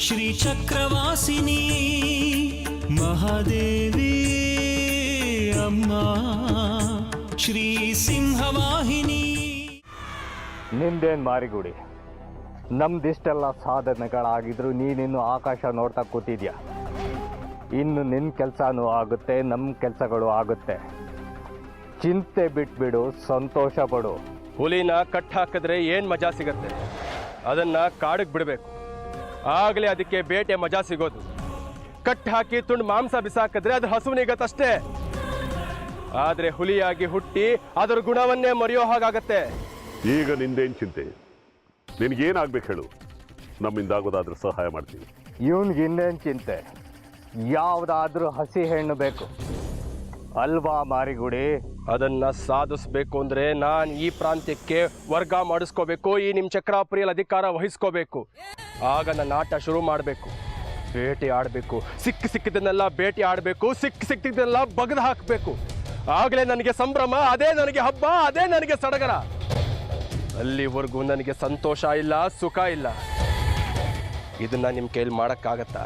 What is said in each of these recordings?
ಶ್ರೀಚಕ್ರವಾಸಿನಿ ಮಹಾದೇವಿ ಅಮ್ಮ ಶ್ರೀ ಸಿಂಹವಾಹಿನಿ. ನಿಂದೇನು ಮಾರಿಗುಡಿ, ನಮ್ದಿಷ್ಟೆಲ್ಲ ಸಾಧನೆಗಳಾಗಿದ್ರು ನೀನಿನ್ನು ಆಕಾಶ ನೋಡ್ತಾ ಕೂತಿದ್ಯಾ. ಇನ್ನು ನಿನ್ನ ಕೆಲಸನೂ ಆಗುತ್ತೆ, ನಮ್ಮ ಕೆಲಸಗಳು ಆಗುತ್ತೆ. ಚಿಂತೆ ಬಿಟ್ಬಿಡು, ಸಂತೋಷ ಪಡು. ಹುಲಿನ ಕಟ್ ಹಾಕಿದ್ರೆ ಏನು ಮಜಾ ಸಿಗತ್ತೆ, ಅದನ್ನ ಕಾಡಿಗೆ ಬಿಡಬೇಕು, ಆಗಲೇ ಅದಕ್ಕೆ ಬೇಟೆ ಮಜಾ ಸಿಗೋದು. ಕಟ್ ಹಾಕಿ ತುಂಡು ಮಾಂಸ ಬಿಸಾಕಿದ್ರೆ ಅದು ಹಸುವಿನಿಗತ್ತಷ್ಟೇ. ಆದರೆ ಹುಲಿಯಾಗಿ ಹುಟ್ಟಿ ಅದರ ಗುಣವನ್ನೇ ಮರೆಯೋ ಹಾಗಾಗತ್ತೆ. ಈಗ ನಿಂದೇನು ಚಿಂತೆ, ನಿನಗೇನಾಗ್ಬೇಕು ಹೇಳು, ನಮ್ಮಿಂದಾಗೋದಾದ್ರೂ ಸಹಾಯ ಮಾಡ್ತೀವಿ. ಇವನ್ಗೆ ಇನ್ನೇನು ಚಿಂತೆ, ಯಾವುದಾದ್ರೂ ಹಸಿ ಹೆಣ್ಣು ಬೇಕು ಅಲ್ವಾ ಮಾರಿಗುಡಿ? ಅದನ್ನ ಸಾಧಿಸ್ಬೇಕು ಅಂದ್ರೆ ನಾನು ಈ ಪ್ರಾಂತ್ಯಕ್ಕೆ ವರ್ಗ ಮಾಡಿಸ್ಕೋಬೇಕು, ಈ ನಿಮ್ಮ ಚಕ್ರಾಪುರಿಯಲ್ಲಿ ಅಧಿಕಾರ ವಹಿಸ್ಕೋಬೇಕು. ಆಗ ನನ್ನ ಆಟ ಶುರು ಮಾಡಬೇಕು, ಬೇಟೆ ಆಡಬೇಕು, ಸಿಕ್ಕಿದ್ದನ್ನೆಲ್ಲ ಬೇಟೆ ಆಡಬೇಕು, ಸಿಕ್ಕಿದ್ದನ್ನೆಲ್ಲ ಬಗ್ದು ಹಾಕಬೇಕು. ಆಗಲೇ ನನಗೆ ಸಂಭ್ರಮ, ಅದೇ ನನಗೆ ಹಬ್ಬ, ಅದೇ ನನಗೆ ಸಡಗರ. ಅಲ್ಲಿವರೆಗೂ ನನಗೆ ಸಂತೋಷ ಇಲ್ಲ, ಸುಖ ಇಲ್ಲ. ಇದನ್ನ ನಿಮ್ಮ ಕೈಲಿ ಮಾಡೋಕ್ಕಾಗತ್ತಾ?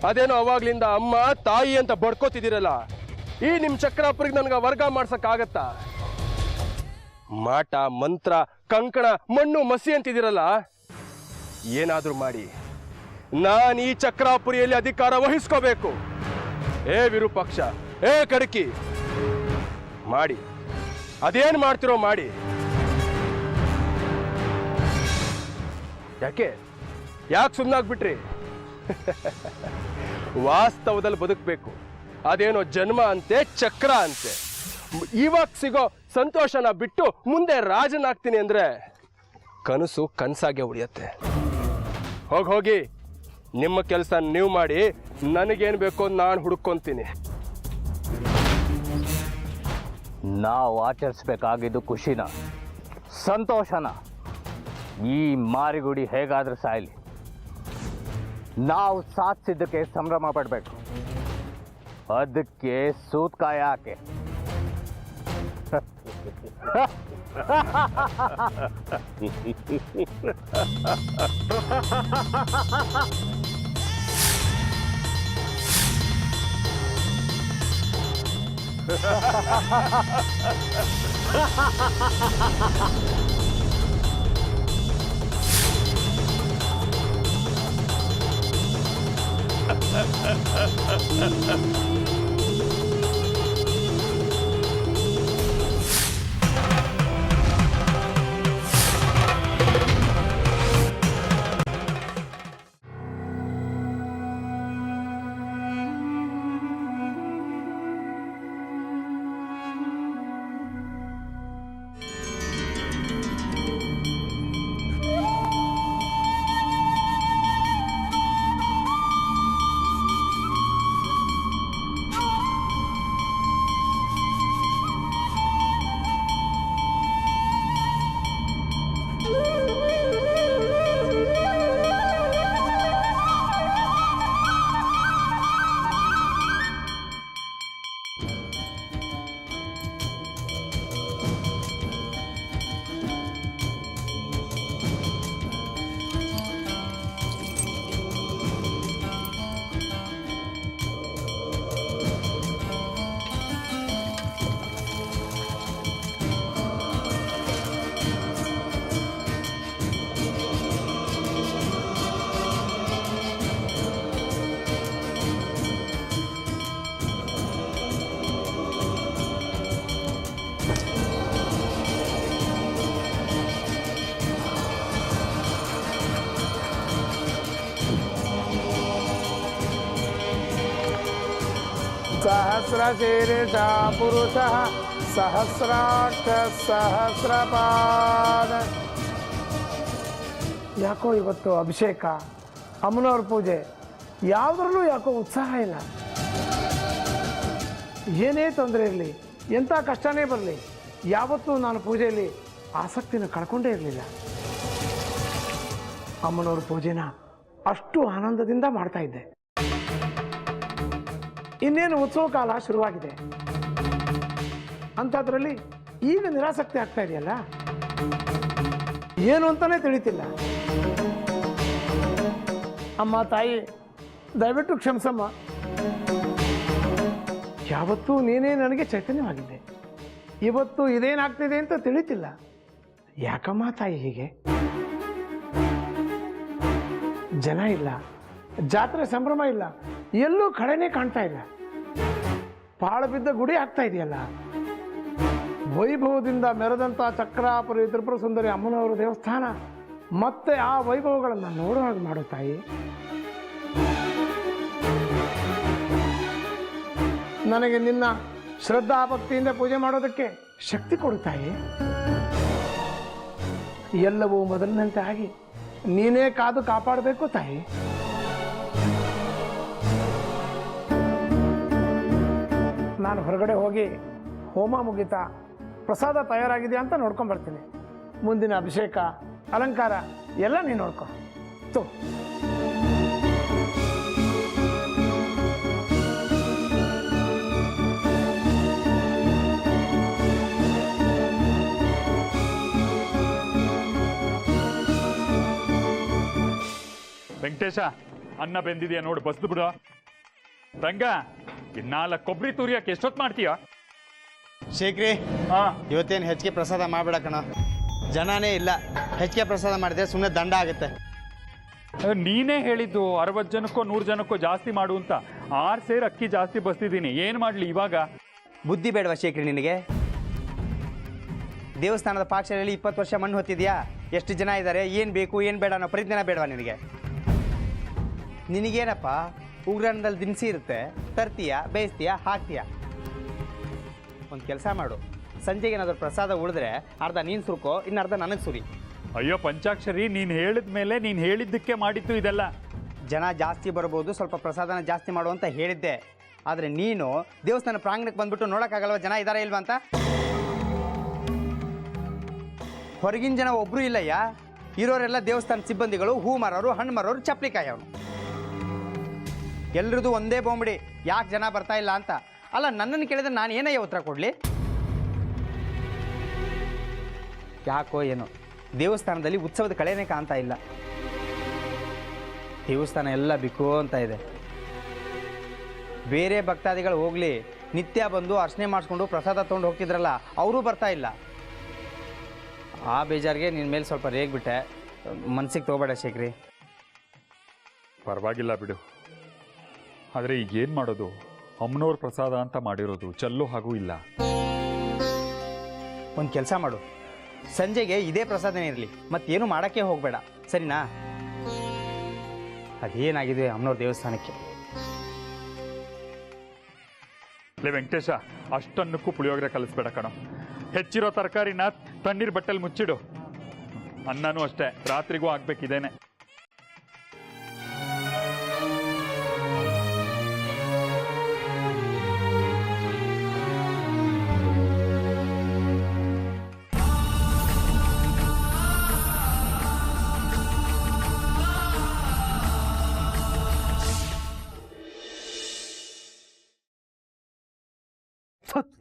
ಅದೇನೋ ಅವಾಗ್ಲಿಂದ ಅಮ್ಮ ತಾಯಿ ಅಂತ ಬಡ್ಕೋತಿದ್ದೀರಲ್ಲ, ಈ ನಿಮ್ಮ ಚಕ್ರಾಪುರಿಗೆ ನನಗೆ ವರ್ಗ ಮಾಡ್ಸಕ್ಕಾಗತ್ತಾ? ಮಾಟ ಮಂತ್ರ ಕಂಕಣ ಮಣ್ಣು ಮಸಿ ಅಂತಿದ್ದೀರಲ್ಲ, ಏನಾದರೂ ಮಾಡಿ ನಾನು ಈ ಚಕ್ರಾಪುರಿಯಲ್ಲಿ ಅಧಿಕಾರ ವಹಿಸ್ಕೋಬೇಕು. ಏ ವಿರೂಪಾಕ್ಷ, ಏ ಕಡಕಿ, ಮಾಡಿ, ಅದೇನು ಮಾಡ್ತಿರೋ ಮಾಡಿ. ಯಾಕೆ ಸುಮ್ಮನಾಗ್ಬಿಟ್ರಿ? ವಾಸ್ತವದಲ್ಲಿ ಬದುಕಬೇಕು, ಅದೇನೋ ಜನ್ಮ ಅಂತೆ, ಚಕ್ರ ಅಂತೆ. ಇವಾಗ ಸಿಗೋ ಸಂತೋಷನ ಬಿಟ್ಟು ಮುಂದೆ ರಾಜನಾಗ್ತೀನಿ ಅಂದ್ರೆ ಕನಸು ಕನಸಾಗೆ ಉಳಿಯತ್ತೆ. ಹೋಗಿ ನಿಮ್ಮ ಕೆಲಸ ನೀವು ಮಾಡಿ, ನನಗೇನು ಬೇಕೋ ನಾನು ಹುಡುಕೊಂತೀನಿ. ನಾವು ಆಚರಿಸ್ಬೇಕಾಗಿದ್ದು ಖುಷಿನ, ಸಂತೋಷನ. ಈ ಮಾರಿಗುಡಿ ಹೇಗಾದ್ರೂ ಸಾಯಲಿ, ನಾವು ಸಾಧಿಸಿದ್ದಕ್ಕೆ ಸಂಭ್ರಮ ಪಡಬೇಕು. ಅದಕ್ಕೆ ಸೂತ್ಕಾಯ ಹಾಕೆ. सहस्रशीर्षा पुरुषः सहस्राक्ष सहस्रपाद. ಯಾಕೋ ಇವತ್ತು ಅಭಿಷೇಕ, ಅಮ್ಮನವ್ರ ಪೂಜೆ, ಯಾವುದ್ರಲ್ಲೂ ಯಾಕೋ ಉತ್ಸಾಹ ಇಲ್ಲ. ಏನೇ ತೊಂದರೆ ಇರಲಿ, ಎಂಥ ಕಷ್ಟನೇ ಬರಲಿ, ಯಾವತ್ತೂ ನಾನು ಪೂಜೆಯಲ್ಲಿ ಆಸಕ್ತಿನ ಕಳ್ಕೊಂಡೇ ಇರಲಿಲ್ಲ. ಅಮ್ಮನವ್ರ ಪೂಜೆನ ಅಷ್ಟು ಆನಂದದಿಂದ ಮಾಡ್ತಾ ಇದ್ದೆ. ಇನ್ನೇನು ಉತ್ಸವ ಕಾಲ ಶುರುವಾಗಿದೆ, ಅಂಥದ್ರಲ್ಲಿ ಈಗ ನಿರಾಸಕ್ತಿ ಆಗ್ತಾ ಇದೆಯಲ್ಲ, ಏನು ಅಂತಾನೆ ತಿಳಿತಿಲ್ಲ. ಅಮ್ಮ ತಾಯಿ, ದಯವಿಟ್ಟು ಕ್ಷಮಿಸಮ್ಮ. ಯಾವತ್ತೂ ನೀನೇ ನನಗೆ ಚೈತನ್ಯವಾಗಿದ್ದೆ. ಇವತ್ತು ಇದೇನಾಗ್ತಿದೆ ಅಂತ ತಿಳಿತಿಲ್ಲ. ಯಾಕಮ್ಮ ತಾಯಿ ಹೀಗೆ? ಜನ ಇಲ್ಲ, ಜಾತ್ರೆ ಸಂಭ್ರಮ ಇಲ್ಲ, ಎಲ್ಲೂ ಕಡೆನೇ ಕಾಣ್ತಾ ಇಲ್ಲ. ಪಾಳು ಬಿದ್ದ ಗುಡಿ ಆಗ್ತಾ ಇದೆಯಲ್ಲ. ವೈಭವದಿಂದ ಮೆರೆದಂಥ ಚಕ್ರಾಪುರಿ ತ್ರಿಪುರ ಸುಂದರಿ ಅಮ್ಮನವರ ದೇವಸ್ಥಾನ ಮತ್ತೆ ಆ ವೈಭವಗಳನ್ನು ನೋಡೋ ಹಾಗೆ ಮಾಡು ತಾಯಿ. ನನಗೆ ನಿನ್ನ ಶ್ರದ್ಧಾ ಭಕ್ತಿಯಿಂದ ಪೂಜೆ ಮಾಡೋದಕ್ಕೆ ಶಕ್ತಿ ಕೊಡು ತಾಯಿ. ಎಲ್ಲವೂ ಮೊದಲಿನಂತೆ ಆಗಿ ನೀನೇ ಕಾದು ಕಾಪಾಡಬೇಕು ತಾಯಿ. ನಾನು ಹೊರಗಡೆ ಹೋಗಿ ಹೋಮ ಮುಗಿತಾ ಪ್ರಸಾದ ತಯಾರಾಗಿದೆ ಅಂತ ನೋಡ್ಕೊಂಡು ಬರ್ತೀನಿ. ಮುಂದಿನ ಅಭಿಷೇಕ ಅಲಂಕಾರ ಎಲ್ಲ ನೀನು ನೋಡ್ಕೊ. ತೋ ವೆಂಕಟೇಶ, ಅನ್ನ ಬೆಂದಿದೆಯಾ ನೋಡು, ಬಸ್ದು ಬಿಡು. ರಂಗ, ಇನ್ನಾಲ ಕೊಬ್ಬರಿ ತುರಿಯಕ್ಕೆ ಎಷ್ಟೊತ್ತು ಮಾಡ್ತೀಯ? ಶೇಖ್ರಿ, ಇವತ್ತೇನು ಹೆಚ್ಚಿಗೆ ಪ್ರಸಾದ ಮಾಡಬೇಡ ಕಣ. ಜನನೇ ಇಲ್ಲ. ಹೆಚ್ಚಿಗೆ ಪ್ರಸಾದ ಮಾಡಿದ್ರೆ ಸುಮ್ಮನೆ ದಂಡ ಆಗುತ್ತೆ. ನೀನೇ ಹೇಳಿದ್ದು 60 ಜನಕ್ಕೋ 100 ಜನಕ್ಕೋ ಜಾಸ್ತಿ ಮಾಡು ಅಂತ. 6 ಸೇರು ಅಕ್ಕಿ ಜಾಸ್ತಿ ಬಸ್ತಿದ್ದೀನಿ, ಏನು ಮಾಡಲಿ ಇವಾಗ? ಬುದ್ಧಿ ಬೇಡವಾ ಶೇಖ್ರಿ ನಿನಗೆ? ದೇವಸ್ಥಾನದ ಪಾಠಶಾಲೆಯಲ್ಲಿ 20 ವರ್ಷ ಮಣ್ಣು ಹೊತ್ತಿದ್ಯಾ? ಎಷ್ಟು ಜನ ಇದ್ದಾರೆ, ಏನು ಬೇಕು ಏನು ಬೇಡ ಅನ್ನೋ ಪರಿಜ್ಞಾನ ಬೇಡವಾ ನಿನಗೆ? ನಿನಗೇನಪ್ಪ, ಉಗ್ರಾಣದಲ್ಲಿ ದಿನಸಿ ಇರುತ್ತೆ, ತರ್ತೀಯ, ಬೇಯಿಸ್ತೀಯ, ಹಾಕ್ತೀಯ. ಒಂದು ಕೆಲಸ ಮಾಡು, ಸಂಜೆಗೆ ಏನಾದರೂ ಪ್ರಸಾದ ಉಳಿದ್ರೆ ಅರ್ಧ ನೀನು ಸುರ್ಕೋ, ಇನ್ನು ಅರ್ಧ ನನಗೆ ಸುರಿ. ಅಯ್ಯೋ ಪಂಚಾಕ್ಷರಿ, ನೀನು ಹೇಳಿದ ಮೇಲೆ ನೀನು ಹೇಳಿದ್ದಕ್ಕೆ ಮಾಡಿತ್ತು ಇದೆಲ್ಲ. ಜನ ಜಾಸ್ತಿ ಬರ್ಬೋದು, ಸ್ವಲ್ಪ ಪ್ರಸಾದನ ಜಾಸ್ತಿ ಮಾಡು ಅಂತ ಹೇಳಿದ್ದೆ. ಆದರೆ ನೀನು ದೇವಸ್ಥಾನ ಪ್ರಾಂಗಣಕ್ಕೆ ಬಂದ್ಬಿಟ್ಟು ನೋಡೋಕ್ಕಾಗಲ್ವ ಜನ ಇದ್ದಾರೆ ಇಲ್ವಾ ಅಂತ? ಹೊರಗಿನ ಜನ ಒಬ್ಬರು ಇಲ್ಲಯ್ಯ. ಇರೋರೆಲ್ಲ ದೇವಸ್ಥಾನ ಸಿಬ್ಬಂದಿಗಳು, ಹೂ ಮಾರೋರು, ಹಣ್ಣು ಮಾರೋರು, ಚಪ್ಪಲಿಕಾಯಿ ಅವನು. ಎಲ್ರದ್ದು ಒಂದೇ ಬೋಂಬಿಡಿ, ಯಾಕೆ ಜನ ಬರ್ತಾ ಇಲ್ಲ ಅಂತ. ಅಲ್ಲ, ನನ್ನನ್ನು ಕೇಳಿದ್ರೆ ನಾನು ಏನಯ್ಯ ಉತ್ತರ ಕೊಡಲಿ? ಯಾಕೋ ಏನೋ ದೇವಸ್ಥಾನದಲ್ಲಿ ಉತ್ಸವದ ಕಳೆನೇ ಕಾಣ್ತಾ ಇಲ್ಲ. ದೇವಸ್ಥಾನ ಎಲ್ಲ ಬಿಕೋ ಅಂತ ಇದೆ. ಬೇರೆ ಭಕ್ತಾದಿಗಳು ಹೋಗಲಿ, ನಿತ್ಯ ಬಂದು ಅರ್ಚನೆ ಮಾಡಿಸ್ಕೊಂಡು ಪ್ರಸಾದ ತೊಗೊಂಡು ಹೋಗ್ತಿದ್ರಲ್ಲ, ಅವರೂ ಬರ್ತಾ ಇಲ್ಲ. ಆ ಬೇಜಾರಿಗೆ ನಿನ್ನ ಮೇಲೆ ಸ್ವಲ್ಪ ರೇಗ್ಬಿಟ್ಟೆ. ಮನ್ಸಿಗೆ ತೊಗೋಬೇಡ ಶೇಖ್ರಿ. ಪರವಾಗಿಲ್ಲ ಬಿಡು. ಆದರೆ ಈಗೇನು ಮಾಡೋದು? ಅಮ್ಮನವ್ರ ಪ್ರಸಾದ ಅಂತ ಮಾಡಿರೋದು, ಚೆಲ್ಲೋ ಹಾಗೂ ಇಲ್ಲ. ಒಂದು ಕೆಲಸ ಮಾಡು, ಸಂಜೆಗೆ ಇದೇ ಪ್ರಸಾದನೇ ಇರಲಿ, ಮತ್ತೇನು ಮಾಡೋಕ್ಕೆ ಹೋಗಬೇಡ, ಸರಿನಾ? ಅದೇನಾಗಿದೆ ಅಮ್ಮನವ್ರ ದೇವಸ್ಥಾನಕ್ಕೆ. ಲೇ ವೆಂಕಟೇಶ, ಅಷ್ಟನ್ನಕ್ಕೂ ಪುಳಿಯೋಗರೆ ಕಲಿಸ್ಬೇಡ ಕಣ. ಹೆಚ್ಚಿರೋ ತರಕಾರಿನ ತಣ್ಣೀರು ಬಟ್ಟೆಲಿ ಮುಚ್ಚಿಡು. ಅನ್ನನೂ ಅಷ್ಟೇ, ರಾತ್ರಿಗೂ ಆಗ್ಬೇಕಿದೇನೆ.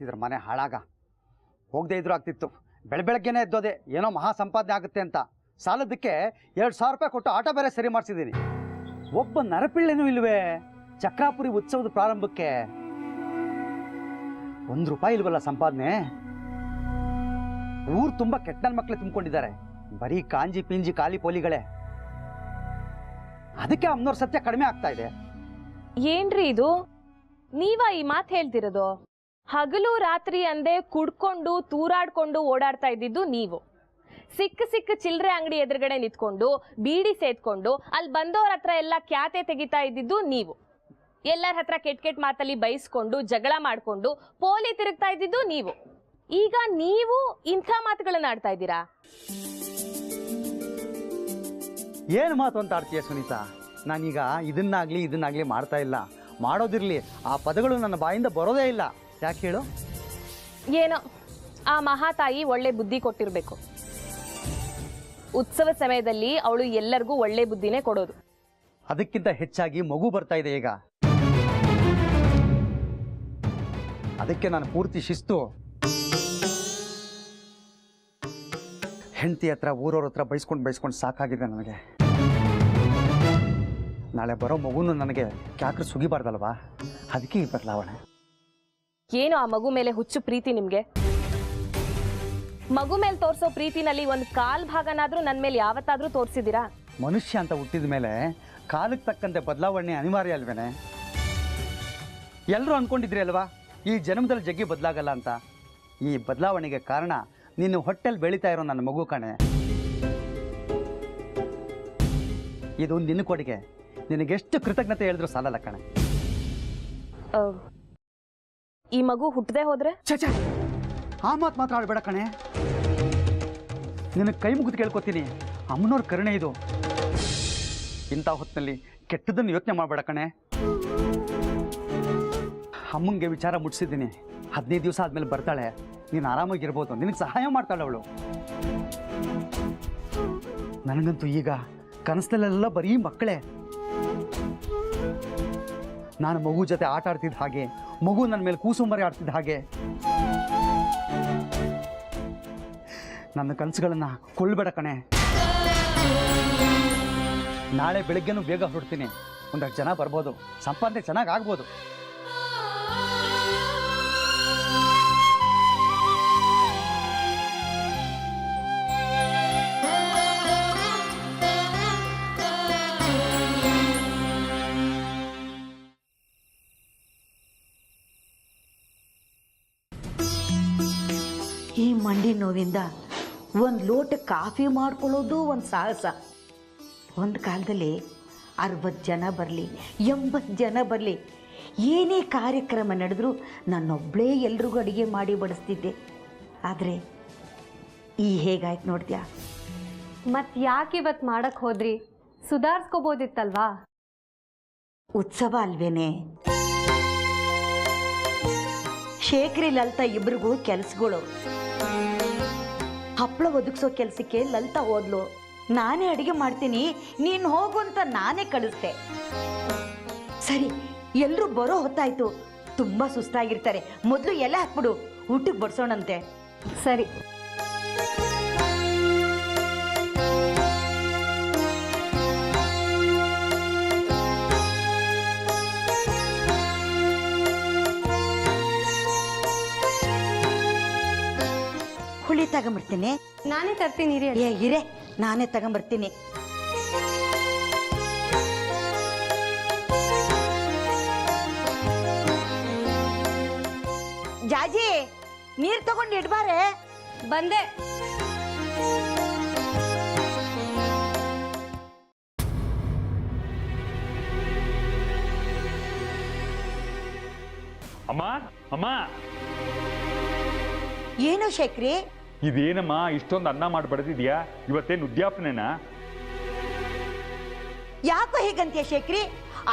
ಇದ್ರ ಮನೆ ಹಾಳಾಗ ಹೋಗದೆ ಇದ್ರು ಆಗ್ತಿತ್ತು. ಬೆಳಗ್ಗೆನೇ ಎದ್ದೋದೆ, ಏನೋ ಮಹಾ ಸಂಪಾದನೆ ಆಗುತ್ತೆ ಅಂತ. ಸಾಲದಕ್ಕೆ 2,000 ರೂಪಾಯಿ ಕೊಟ್ಟು ಆಟೋ ಬೇರೆ ಸರಿ ಮಾಡಿಸಿದ್ದೀನಿ. ಒಬ್ಬ ನರಪಿಳ್ಳೆನೂ ಇಲ್ವೇ ಚಕ್ರಾಪುರಿ ಉತ್ಸವದ ಪ್ರಾರಂಭಕ್ಕೆ? 1 ರೂಪಾಯಿ ಇಲ್ವಲ್ಲ ಸಂಪಾದನೆ. ಊರು ತುಂಬ ಕೆಟ್ಟ ನನ್ನ ಮಕ್ಕಳೇ ತುಂಬಿಕೊಂಡಿದ್ದಾರೆ, ಬರೀ ಕಾಂಜಿ ಪಿಂಜಿ ಖಾಲಿ ಪೋಲಿಗಳೇ. ಅದಕ್ಕೆ ಅಮ್ಮನವ್ರ ಸತ್ಯ ಕಡಿಮೆ ಆಗ್ತಾ ಇದೆ. ಏನ್ರಿ ಇದು? ನೀವ ಈ ಮಾತು ಹೇಳ್ತಿರೋದು? ಹಗಲು ರಾತ್ರಿ ಅಂದೆ ಕುಡ್ಕೊಂಡು ತೂರಾಡ್ಕೊಂಡು ಓಡಾಡ್ತಾ ಇದ್ದಿದ್ದು ನೀವು. ಸಿಕ್ಕ ಚಿಲ್ಲರೆ ಅಂಗಡಿ ಎದುರುಗಡೆ ನಿಂತ್ಕೊಂಡು ಬೀಡಿ ಸೇದ್ಕೊಂಡು ಅಲ್ಲಿ ಬಂದವ್ರ ಹತ್ರ ಎಲ್ಲ ಕ್ಯಾತೆ ತೆಗಿತಾ ಇದ್ದಿದ್ದು ನೀವು. ಎಲ್ಲರ ಹತ್ರ ಕೆಟ್ಟ ಮಾತಲ್ಲಿ ಬೈಸ್ಕೊಂಡು ಜಗಳ ಮಾಡ್ಕೊಂಡು ಪೋಲಿ ತಿರುಗ್ತಾ ಇದ್ದಿದ್ದು ನೀವು. ಈಗ ನೀವು ಇಂಥ ಮಾತುಗಳನ್ನ ಆಡ್ತಾ ಇದ್ದೀರಾ? ಏನು ಮಾತು ಅಂತ ಆಡ್ತೀಯ ಸುನೀತಾ? ನಾನೀಗ ಇದನ್ನಾಗ್ಲಿ ಮಾಡ್ತಾ ಇಲ್ಲ. ಮಾಡೋದಿರ್ಲಿ, ಆ ಪದಗಳು ನನ್ನ ಬಾಯಿಂದ ಬರೋದೇ ಇಲ್ಲ. ಯಾಕೆ ಹೇಳು? ಏನೋ ಆ ಮಹಾತಾಯಿ ಒಳ್ಳೆ ಬುದ್ಧಿ ಕೊಟ್ಟಿರ್ಬೇಕು. ಉತ್ಸವ ಸಮಯದಲ್ಲಿ ಅವಳು ಎಲ್ಲರಿಗೂ ಒಳ್ಳೆ ಬುದ್ಧಿನೇ ಕೊಡೋದು. ಅದಕ್ಕಿಂತ ಹೆಚ್ಚಾಗಿ ಮಗು ಬರ್ತಾ ಇದೆ ಈಗ. ಅದಕ್ಕೆ ನಾನು ಪೂರ್ತಿ ಶಿಸ್ತು. ಹೆಂಡತಿ ಹತ್ರ ಊರವ್ರ ಹತ್ರ ಬೈಸ್ಕೊಂಡು ಸಾಕಾಗಿದೆ ನನಗೆ. ನಾಳೆ ಬರೋ ಮಗುನು ನನಗೆ ಕ್ಯಾಕ್ರೆ ಸುಗಿಬಾರ್ದಲ್ವಾ, ಅದಕ್ಕೆ ಈ ಬದಲಾವಣೆ. ಏನು ಆ ಮಗು ಮೇಲೆ ಹುಚ್ಚು ಪ್ರೀತಿ ನಿಮ್ಗೆ? ಮಗು ಮೇಲೆ ತೋರಿಸೋ ಪ್ರೀತಿನಲ್ಲಿ ಒಂದು ಕಾಲ್ ಭಾಗನಾದ್ರೂ ನನ್ನ ಮೇಲೆ ಯಾವತ್ತಾದ್ರೂ ತೋರಿಸಿದ್ದೀರಾ? ಮನುಷ್ಯ ಅಂತ ಹುಟ್ಟಿದ ಮೇಲೆ ಕಾಲಕ್ಕೆ ತಕ್ಕಂತೆ ಬದಲಾವಣೆ ಅನಿವಾರ್ಯ ಅಲ್ವೇನೆ? ಎಲ್ಲರೂ ಅಂದ್ಕೊಂಡಿದ್ರಿ ಅಲ್ವಾ ಈ ಜನ್ಮದಲ್ಲಿ ಜಗ್ಗಿ ಬದಲಾಗಲ್ಲ ಅಂತ. ಈ ಬದಲಾವಣೆಗೆ ಕಾರಣ ನಿನ್ನ ಹೊಟ್ಟೆಲ್ ಬೆಳೀತಾ ಇರೋ ನನ್ನ ಮಗು ಕಣೆ. ಇದು ನಿನ್ನ ಕೊಡುಗೆ, ನಿನಗೆಷ್ಟು ಕೃತಜ್ಞತೆ ಹೇಳಿದ್ರು ಸಾಲಲ್ಲ ಕಣೆ. ಈ ಮಗು ಹುಟ್ಟದೆ ಹೋದ್ರೆ? ಛೇ, ಆ ಮಾತು ಮಾತ್ರ ಆಡ್ಬೇಡ ಕಣೆ. ನಿನಗೆ ಕೈ ಮುಗಿದು ಕೇಳ್ಕೊತೀನಿ, ಅಮ್ಮನವ್ರ ಕರುಣೆ ಇದು. ಇಂಥ ಹೊತ್ತಿನಲ್ಲಿ ಕೆಟ್ಟದನ್ನು ಯೋಚನೆ ಮಾಡಬೇಡ ಕಣೆ. ಅಮ್ಮಂಗೆ ವಿಚಾರ ಮುಟ್ಸಿದ್ದೀನಿ, 15 ದಿವಸ ಆದಮೇಲೆ ಬರ್ತಾಳೆ, ನೀನು ಆರಾಮಾಗಿರ್ಬೋದು, ನಿನಗೆ ಸಹಾಯ ಮಾಡ್ತಾಳೆ ಅವಳು. ನನಗಂತೂ ಈಗ ಕನಸಲ್ಲೆಲ್ಲ ಬರೀ ಮಕ್ಕಳೇ. ನಾನು ಮಗು ಜೊತೆ ಆಟ ಆಡ್ತಿದ್ದ ಹಾಗೆ, ಮಗು ನನ್ನ ಮೇಲೆ ಕೂಸುಂಬರಿ ಆಡ್ತಿದ್ದ ಹಾಗೆ. ನನ್ನ ಕನಸುಗಳನ್ನು ಕೊಲ್ಲಬೇಡ ಕಣೆ. ನಾಳೆ ಬೆಳಗ್ಗೆನೂ ಬೇಗ ಹೊರಡ್ತೀನಿ, ಒಂದಷ್ಟು ಜನ ಬರ್ಬೋದು, ಸಂಪಾದನೆ ಚೆನ್ನಾಗಿ ಆಗ್ಬೋದು. ಈ ಮಂಡಿ ನೋವಿಂದ ಒಂದು ಲೋಟ ಕಾಫಿ ಮಾಡ್ಕೊಳ್ಳೋದು ಒಂದು ಸಾಹಸ. ಒಂದು ಕಾಲದಲ್ಲಿ 60 ಜನ ಬರಲಿ, 80 ಜನ ಬರಲಿ, ಏನೇ ಕಾರ್ಯಕ್ರಮ ನಡೆದರೂ ನನ್ನೊಬ್ಬಳೇ ಎಲ್ರಿಗೂ ಅಡುಗೆ ಮಾಡಿ ಬಡಿಸ್ತಿದ್ದೆ. ಆದರೆ ಈ ಹೇಗಾಯ್ತು ನೋಡ್ದ್ಯಾ? ಮತ್ತು ಯಾಕೆ ಇವತ್ತು ಮಾಡಕ್ಕೆ ಹೋದ್ರಿ? ಸುಧಾರಿಸ್ಕೋಬೋದಿತ್ತಲ್ವಾ? ಉತ್ಸವ ಅಲ್ವೇನೆ. ಶೇಖರಿ ಲಲಿತಾ ಇಬ್ರಿಗೂ ಕೆಲಸಗಳು. ಹಪ್ಪಳ ಒದಗಿಸೋ ಕೆಲಸಕ್ಕೆ ಲಲಿತಾ ಹೋದ್ಲು. ನಾನೇ ಅಡುಗೆ ಮಾಡ್ತೀನಿ, ನೀನು ಹೋಗು ಅಂತ ನಾನೇ ಕಳಿಸ್ದೆ. ಸರಿ, ಎಲ್ಲರೂ ಬರೋ ಹೊತ್ತಾಯ್ತು, ತುಂಬ ಸುಸ್ತಾಗಿರ್ತಾರೆ, ಮೊದಲು ಎಲೆ ಹಾಕ್ಬಿಡು, ಊಟಕ್ಕೆ ಬಡಿಸೋಣಂತೆ. ಸರಿ. ಹುಳಿ ತಗೊಂಬರ್ತೀನಿ. ನಾನೇ ತರ್ತೀನಿ. ಇರೇ, ನಾನೇ ತಗೊಂಬರ್ತೀನಿ. ಜಾಜಿ, ನೀರು ತಗೊಂಡು ಇಡ್ಬಾರೆ. ಬಂದೆ. ಅಮ್ಮ ಅಮ್ಮ, ಏನು ಶೇಖರಿ? ಇದೇನಮ್ಮ ಇಷ್ಟೊಂದು ಅನ್ನ ಮಾಡಿ ಬಡ್ದಿದ್ಯಾ? ಇವತ್ತೇನು ಉದ್ಯಾಪನೆನಾ? ಯಾಕೋ ಹೀಗಂತೀಯ ಶೇಖರಿ?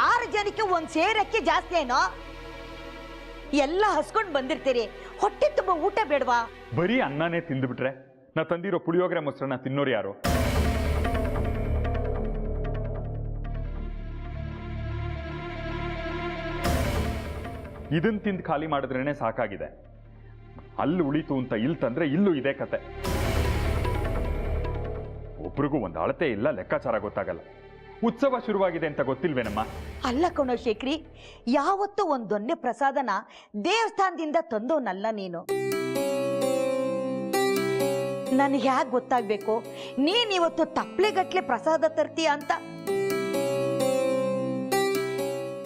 6 ಜನಕ್ಕೆ ಒಂದು ಸೇರಕ್ಕೆ ಜಾಸ್ತಿ ಏನೋ? ಎಲ್ಲ ಹಸ್ಕೊಂಡು ಬಂದಿರ್ತೀರಿ, ಹೊಟ್ಟೆ ತುಂಬ ಊಟ ಬೇಡವಾ? ಬರೀ ಅನ್ನನೇ ತಿಂದುಬಿಟ್ರೆ ನಾ ತಂದಿರೋ ಪುಳಿಯೋಗರೆ ಮೊಸರನ್ನ ತಿನ್ನೋರು ಯಾರು? ಇದನ್ನ ತಿಂದು ಖಾಲಿ ಮಾಡಿದ್ರೇನೆ ಸಾಕಾಗಿದೆ. ಅಲ್ಲಿ ಉಳಿತು ಅಂತ ಇಲ್ಲಿ ತಂದ್ರೆ ಇಲ್ಲೂ ಇದೇ ಕತೆ. ಒಬ್ರಿಗೂ ಒಂದು ಅಳತೆ ಇಲ್ಲ, ಲೆಕ್ಕಾಚಾರ ಗೊತ್ತಾಗಲ್ಲ. ಉತ್ಸವ ಶುರುವಾಗಿದೆ ಅಂತ ಗೊತ್ತಿಲ್ವೇನಮ್ಮ? ಅಲ್ಲ ಕಣೋ ಶೇಖರಿ, ಯಾವತ್ತೂ ಒಂದು ದೊನ್ನೆ ಪ್ರಸಾದನ ದೇವಸ್ಥಾನದಿಂದ ತಂದೋನಲ್ಲ ನೀನು. ನನಗೆ ಹ್ಯಾಗೆ ಗೊತ್ತಾಗ್ಬೇಕು ನೀನಿವತ್ತು ತಪ್ಪಲೆಗಟ್ಲೆ ಪ್ರಸಾದ ತರ್ತೀಯ ಅಂತ?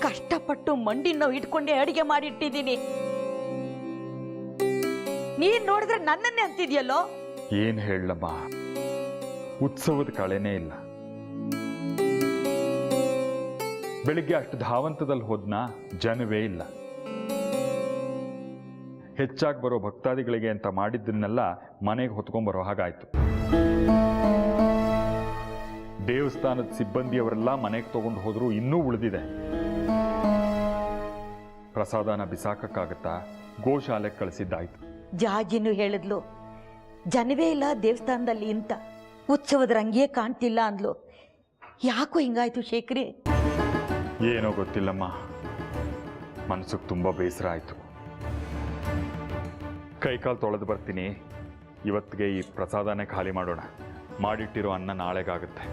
ಕಷ್ಟಪಟ್ಟು ಮಂಡಿ ನೋವು ಇಟ್ಕೊಂಡೆ ಅಡಿಗೆ ಮಾಡಿಟ್ಟಿದ್ದೀನಿ. ನೀನ್ ನೋಡಿದ್ರೆ ನನ್ನನ್ನೇ ಅಂತಿದ್ಯಲ್ಲೋ. ಏನ್ ಹೇಳಮ್ಮ, ಉತ್ಸವದ ಕಳೆನೇ ಇಲ್ಲ. ಬೆಳಿಗ್ಗೆ ಅಷ್ಟು ಧಾವಂತದಲ್ಲಿ ಹೋದ್ನ ಜನವೇ ಇಲ್ಲ. ಹೆಚ್ಚಾಗಿ ಬರೋ ಭಕ್ತಾದಿಗಳಿಗೆ ಅಂತ ಮಾಡಿದ್ದನ್ನೆಲ್ಲ ಮನೆಗೆ ಹೊತ್ಕೊಂಡ್ಬರೋ ಹಾಗಾಯ್ತು. ದೇವಸ್ಥಾನದ ಸಿಬ್ಬಂದಿಯವರೆಲ್ಲ ಮನೆಗೆ ತಗೊಂಡು ಹೋದ್ರು ಇನ್ನೂ ಉಳಿದಿದೆ. ಪ್ರಸಾದನ ಬಿಸಾಕಕ್ಕಾಗತ್ತಾ? ಗೋಶಾಲೆಗೆ ಕಳಿಸಿದ್ದಾಯ್ತು. ಜಾಜಿನೂ ಹೇಳಿದ್ಲು, ಜನವೇ ಇಲ್ಲ ದೇವಸ್ಥಾನದಲ್ಲಿ ಅಂತ. ಉತ್ಸವದ ರಂಗೇ ಕಾಣ್ತಿಲ್ಲ ಅಂದ್ಲು. ಯಾಕೋ ಹಿಂಗಾಯ್ತು ಶೇಖರಿ? ಏನೋ ಗೊತ್ತಿಲ್ಲಮ್ಮ, ಮನಸ್ಸಿಗೆ ತುಂಬ ಬೇಸರ ಆಯಿತು. ಕೈಕಾಲು ತೊಳೆದು ಬರ್ತೀನಿ. ಇವತ್ತಿಗೆ ಈ ಪ್ರಸಾದನೇ ಖಾಲಿ ಮಾಡೋಣ. ಮಾಡಿಟ್ಟಿರೋ ಅನ್ನ ನಾಳೆಗಾಗುತ್ತೆ.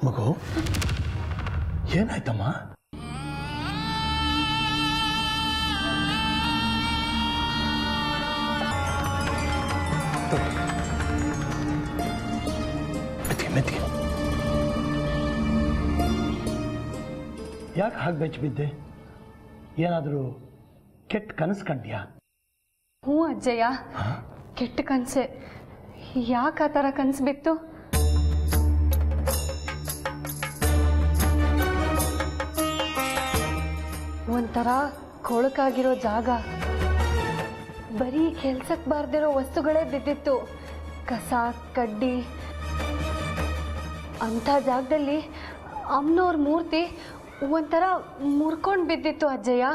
ಮಗು ಏನಾಯ್ತಮ್ಮ? ಮೆತ್ತಿಗೆ ಯಾಕೆ ಹಾಗೆ ಬೆಚ್ಚ ಬಿದ್ದೆ? ಏನಾದರೂ ಕೆಟ್ಟ ಕನಸು ಕಂಡ್ಯಾ? ಹ್ಞೂ ಅಜ್ಜಯ್ಯ, ಕೆಟ್ಟ ಕನಸೆ. ಯಾಕೆ ಆ ಥರ ಕನಸು ಬಿತ್ತು? ಒಂಥರ ಕೊಳಕಾಗಿರೋ ಜಾಗ, ಬರೀ ಕೆಲ್ಸಕ್ಕೆ ಬಾರ್ದಿರೋ ವಸ್ತುಗಳೇ ಬಿದ್ದಿತ್ತು, ಕಸ ಕಡ್ಡಿ. ಅಂಥ ಜಾಗದಲ್ಲಿ ಅಮ್ಮನವ್ರ ಮೂರ್ತಿ ಒಂಥರ ಮುರ್ಕೊಂಡು ಬಿದ್ದಿತ್ತು ಅಜ್ಜಯ್ಯ.